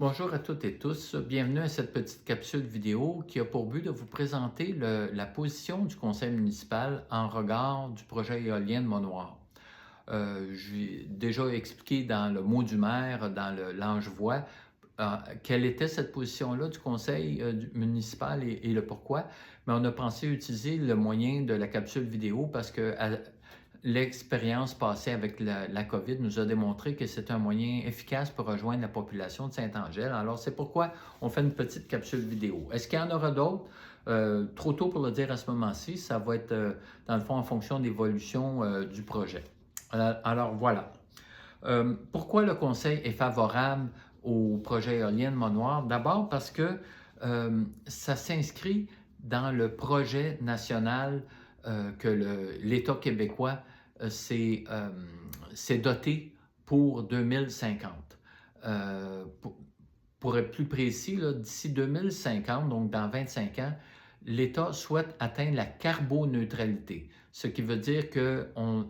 Bonjour à toutes et tous, bienvenue à cette petite capsule vidéo qui a pour but de vous présenter la position du conseil municipal en regard du projet éolien de Mont-Noir. J'ai déjà expliqué dans le mot du maire, dans l'enjoi, quelle était cette position-là du conseil municipal et le pourquoi, mais on a pensé utiliser le moyen de la capsule vidéo parce que l'expérience passée avec la COVID nous a démontré que c'est un moyen efficace pour rejoindre la population de Saint-Angèle. Alors, c'est pourquoi on fait une petite capsule vidéo. Est-ce qu'il y en aura d'autres? Trop tôt pour le dire à ce moment-ci. Ça va être, dans le fond, en fonction de l'évolution du projet. Alors, voilà. Pourquoi le Conseil est favorable au projet éolien de Mont-Noir? D'abord parce que ça s'inscrit dans le projet national que l'État québécois s'est doté pour 2050. Pour être plus précis, d'ici 2050, donc dans 25 ans, l'État souhaite atteindre la carboneutralité, ce qui veut dire qu'on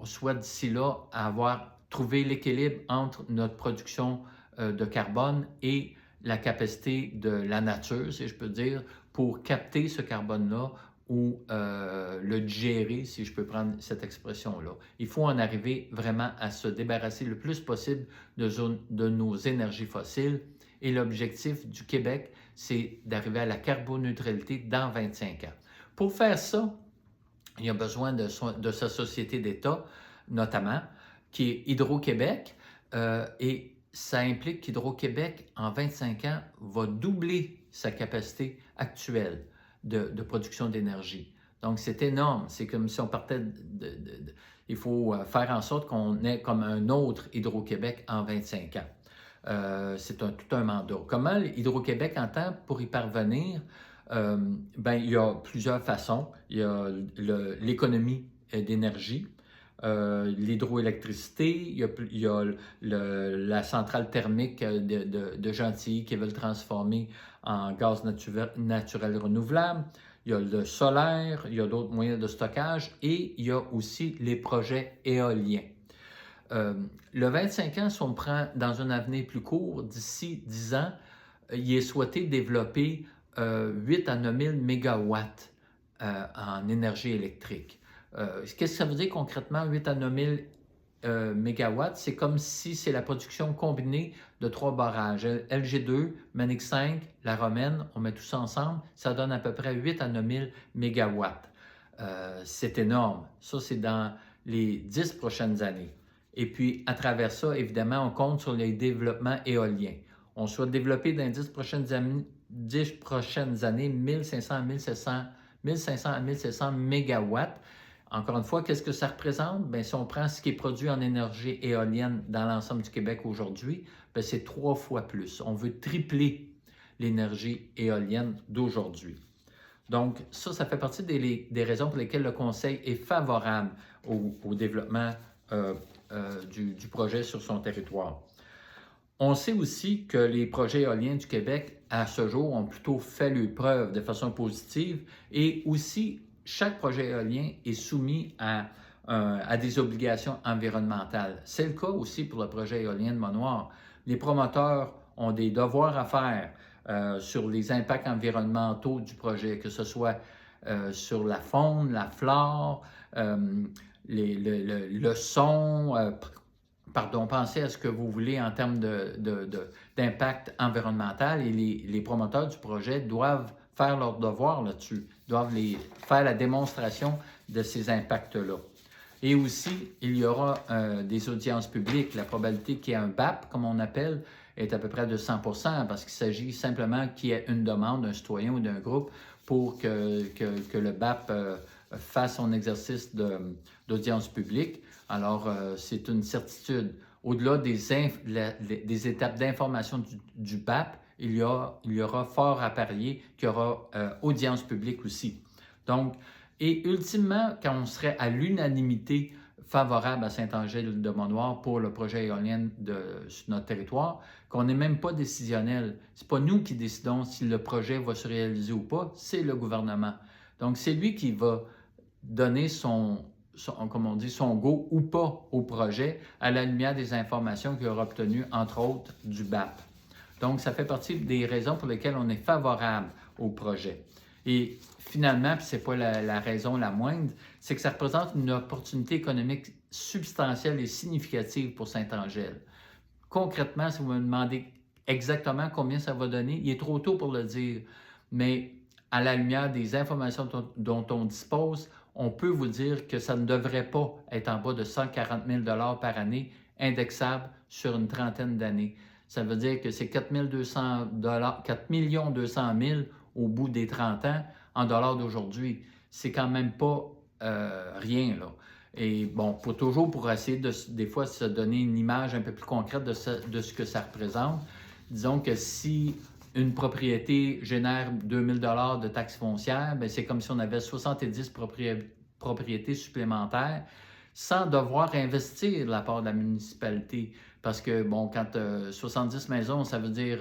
souhaite d'ici là avoir trouvé l'équilibre entre notre production de carbone et la capacité de la nature, si je peux dire, pour capter ce carbone-là ou le digérer, si je peux prendre cette expression-là. Il faut en arriver vraiment à se débarrasser le plus possible de nos énergies fossiles. Et l'objectif du Québec, c'est d'arriver à la carboneutralité dans 25 ans. Pour faire ça, il y a besoin de sa société d'État, notamment, qui est Hydro-Québec, et ça implique qu'Hydro-Québec, en 25 ans, va doubler sa capacité actuelle de production d'énergie. Donc, c'est énorme. C'est comme si on partait il faut faire en sorte qu'on ait comme un autre Hydro-Québec en 25 ans. C'est tout un mandat. Comment Hydro-Québec entend pour y parvenir? Il y a plusieurs façons. Il y a l'économie d'énergie, l'hydroélectricité, il y a la centrale thermique de Gentilly qui veulent transformer en gaz naturel renouvelable. Il y a le solaire, il y a d'autres moyens de stockage et il y a aussi les projets éoliens. Le 25 ans, si on prend dans un avenir plus court, d'ici 10 ans, il est souhaité développer 8 à 9 000 mégawatts en énergie électrique. Qu'est-ce que ça veut dire concrètement, 8 à 9 000 mégawatts? C'est comme si c'est la production combinée de 3 barrages. LG2, Manic 5, La Romaine, on met tout ça ensemble, ça donne à peu près 8 à 9 000 mégawatts. C'est énorme. Ça, c'est dans les 10 prochaines années. Et puis, à travers ça, évidemment, on compte sur les développements éoliens. On souhaite développer dans les 10 prochaines années 1500 à 1700 mégawatts. Encore une fois, qu'est-ce que ça représente? Bien, si on prend ce qui est produit en énergie éolienne dans l'ensemble du Québec aujourd'hui, c'est 3 fois plus. On veut tripler l'énergie éolienne d'aujourd'hui. Donc, ça fait partie des raisons pour lesquelles le Conseil est favorable au développement du projet sur son territoire. On sait aussi que les projets éoliens du Québec, à ce jour, ont plutôt fait leur preuve de façon positive et aussi, chaque projet éolien est soumis à des obligations environnementales. C'est le cas aussi pour le projet éolien de Mont-Noir. Les promoteurs ont des devoirs à faire sur les impacts environnementaux du projet, que ce soit sur la faune, la flore, le son, pensez à ce que vous voulez en termes d'impact environnemental et les promoteurs du projet doivent faire leur devoir là-dessus, doivent faire la démonstration de ces impacts-là. Et aussi, il y aura des audiences publiques. La probabilité qu'il y ait un BAP, comme on appelle, est à peu près de 100% parce qu'il s'agit simplement qu'il y ait une demande d'un citoyen ou d'un groupe pour que le BAP fasse son exercice d'audience publique. Alors, c'est une certitude. Au-delà des étapes d'information du BAP, il y aura fort à parier qu'il y aura audience publique aussi. Donc, et ultimement, quand on serait à l'unanimité favorable à Saint-Angèle-de-Mont-Noir pour le projet éolien sur notre territoire, qu'on n'est même pas décisionnel. Ce n'est pas nous qui décidons si le projet va se réaliser ou pas, c'est le gouvernement. Donc, c'est lui qui va donner son go ou pas au projet à la lumière des informations qu'il aura obtenues, entre autres, du BAP. Donc, ça fait partie des raisons pour lesquelles on est favorable au projet. Et finalement, puis ce n'est pas la raison la moindre, c'est que ça représente une opportunité économique substantielle et significative pour Saint-Angèle. Concrètement, si vous me demandez exactement combien ça va donner, il est trop tôt pour le dire, mais à la lumière des informations dont on dispose, on peut vous dire que ça ne devrait pas être en bas de 140 000 $ par année, indexable sur une trentaine d'années. Ça veut dire que c'est 4 200 4 200 000 au bout des 30 ans en dollars d'aujourd'hui. C'est quand même pas rien, là. Et bon, pour essayer des fois se donner une image un peu plus concrète de ce que ça représente, disons que si une propriété génère 2 000 $ de taxes foncières, bien, c'est comme si on avait 70 propriétés supplémentaires sans devoir investir de la part de la municipalité. Parce que, bon, quand 70 maisons, ça veut dire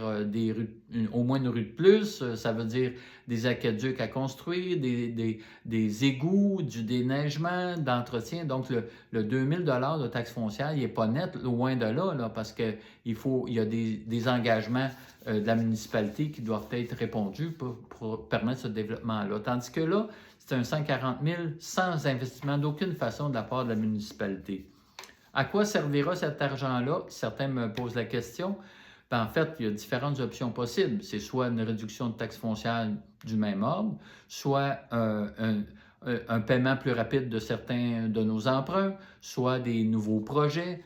au moins une rue de plus, ça veut dire des aqueducs à construire, des égouts, du déneigement, d'entretien. Donc, le 2 000 $ de taxes foncières, il n'est pas net, loin de là, parce qu'il y a des engagements de la municipalité qui doivent être répondus pour permettre ce développement-là. Tandis que là, c'est un 140 000 sans investissement d'aucune façon de la part de la municipalité. À quoi servira cet argent-là? Certains me posent la question. En fait, il y a différentes options possibles. C'est soit une réduction de taxes foncières du même ordre, soit un paiement plus rapide de certains de nos emprunts, soit des nouveaux projets,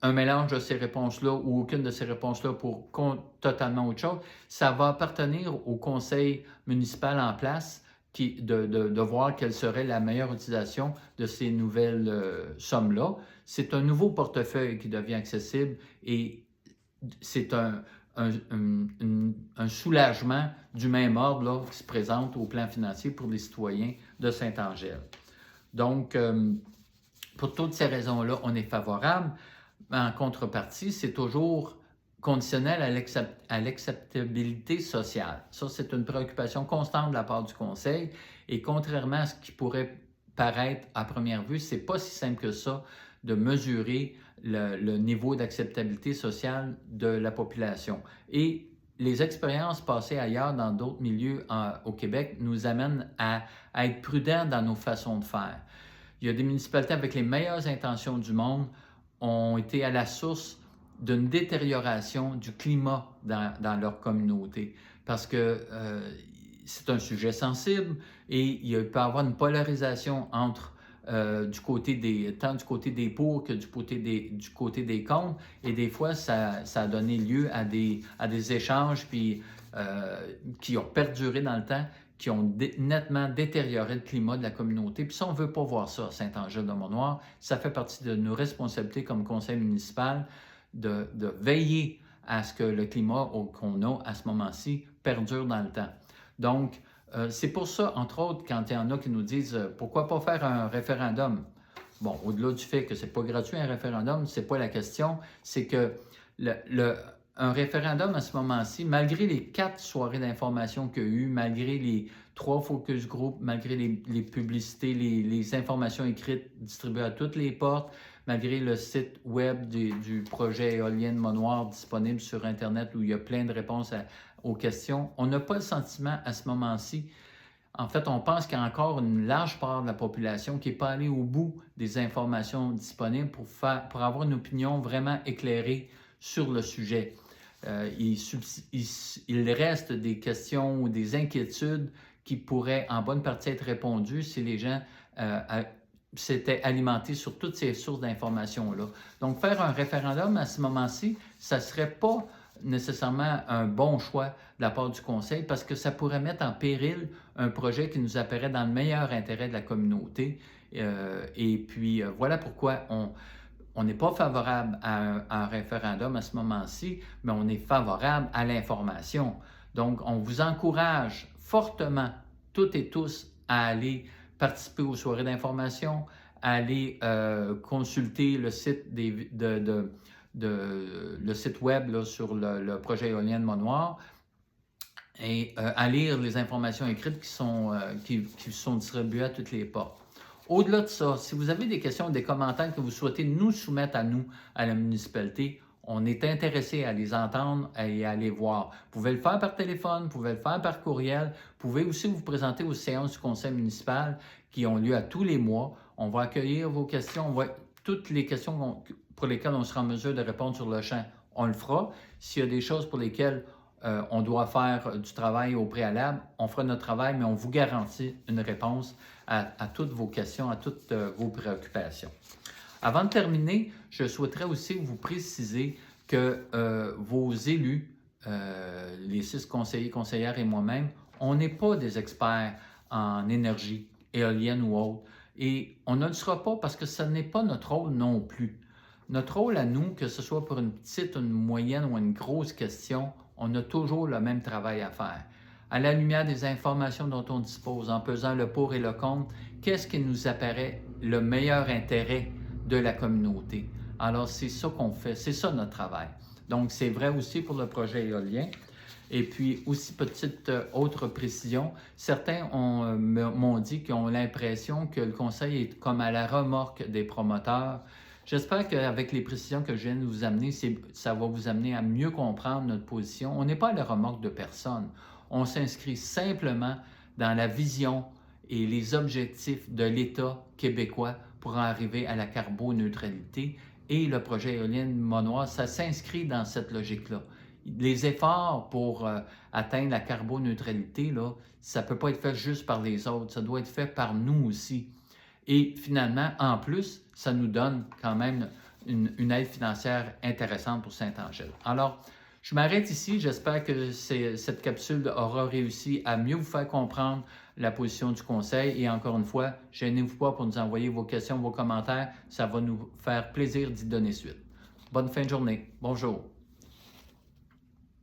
un mélange de ces réponses-là ou aucune de ces réponses-là pour totalement autre chose. Ça va appartenir au conseil municipal en place de voir quelle serait la meilleure utilisation de ces nouvelles sommes-là. C'est un nouveau portefeuille qui devient accessible et c'est un soulagement du même ordre là, qui se présente au plan financier pour les citoyens de Saint-Angèle. Donc, pour toutes ces raisons-là, on est favorable. En contrepartie, c'est toujours conditionnel à l'acceptabilité sociale. Ça, c'est une préoccupation constante de la part du Conseil et contrairement à ce qui pourrait paraître à première vue, c'est pas si simple que ça de mesurer le niveau d'acceptabilité sociale de la population. Et les expériences passées ailleurs dans d'autres milieux au Québec nous amènent à être prudents dans nos façons de faire. Il y a des municipalités avec les meilleures intentions du monde ont été à la source d'une détérioration du climat dans leur communauté parce que c'est un sujet sensible et il peut y avoir une polarisation entre tant du côté des pour que du côté des contre et des fois ça a donné lieu à des échanges puis, qui ont perduré dans le temps, qui ont nettement détérioré le climat de la communauté. Puis ça, on ne veut pas voir ça à Saint-Angèle-de-Mont-Noir. Ça fait partie de nos responsabilités comme conseil municipal de veiller à ce que le climat qu'on a à ce moment-ci perdure dans le temps. Donc, c'est pour ça, entre autres, quand il y en a qui nous disent « Pourquoi pas faire un référendum? » Bon, au-delà du fait que ce n'est pas gratuit un référendum, ce n'est pas la question, c'est que un référendum à ce moment-ci, malgré les 4 soirées d'information qu'il y a eu, malgré les 3 focus group, malgré les publicités, les informations écrites distribuées à toutes les portes, malgré le site web du projet éolien de Mont-Noir disponible sur Internet où il y a plein de réponses aux questions, on n'a pas le sentiment à ce moment-ci. En fait, on pense qu'il y a encore une large part de la population qui n'est pas allée au bout des informations disponibles pour avoir une opinion vraiment éclairée sur le sujet. Il reste des questions ou des inquiétudes qui pourraient en bonne partie être répondues si les gens s'étaient alimentés sur toutes ces sources d'informations-là. Donc, faire un référendum à ce moment-ci, ça ne serait pas nécessairement un bon choix de la part du Conseil parce que ça pourrait mettre en péril un projet qui nous apparaît dans le meilleur intérêt de la communauté. Et puis, voilà pourquoi on n'est pas favorable à un référendum à ce moment-ci, mais on est favorable à l'information. Donc, on vous encourage fortement, toutes et tous, à aller participer aux soirées d'information, à aller consulter le site le site web là, sur le projet éolien de Mont-Noir et à lire les informations écrites qui sont distribuées à toutes les portes. Au-delà de ça, si vous avez des questions ou des commentaires que vous souhaitez nous soumettre à la municipalité, On est intéressé à les entendre et à les voir. Vous pouvez le faire par téléphone, vous pouvez le faire par courriel. Vous pouvez aussi vous présenter aux séances du conseil municipal qui ont lieu à tous les mois. On va accueillir vos questions. Toutes les questions pour lesquelles on sera en mesure de répondre sur le champ, on le fera. S'il y a des choses pour lesquelles on doit faire du travail au préalable, on fera notre travail, mais on vous garantit une réponse à toutes vos questions, à toutes vos préoccupations. Avant de terminer, je souhaiterais aussi vous préciser que vos élus, les 6 conseillers, conseillères et moi-même, on n'est pas des experts en énergie, éolienne ou autre. Et on ne le sera pas parce que ce n'est pas notre rôle non plus. Notre rôle à nous, que ce soit pour une petite, une moyenne ou une grosse question, on a toujours le même travail à faire. À la lumière des informations dont on dispose, en pesant le pour et le contre, qu'est-ce qui nous apparaît le meilleur intérêt de la communauté? Alors, c'est ça qu'on fait, c'est ça notre travail. Donc, c'est vrai aussi pour le projet éolien. Et puis, aussi, petite autre précision, certains m'ont dit qu'ils ont l'impression que le conseil est comme à la remorque des promoteurs. J'espère qu'avec les précisions que je viens de vous amener, ça va vous amener à mieux comprendre notre position. On n'est pas à la remorque de personne. On s'inscrit simplement dans la vision et les objectifs de l'État québécois pour arriver à la carboneutralité. Et le projet éolien de Manoir, ça s'inscrit dans cette logique-là. Les efforts pour atteindre la carboneutralité, là, ça ne peut pas être fait juste par les autres, ça doit être fait par nous aussi. Et finalement, en plus, ça nous donne quand même une aide financière intéressante pour Saint-Angèle. Alors, je m'arrête ici. J'espère que cette capsule aura réussi à mieux vous faire comprendre la position du conseil. Et encore une fois, gênez-vous pas pour nous envoyer vos questions, vos commentaires. Ça va nous faire plaisir d'y donner suite. Bonne fin de journée. Bonjour.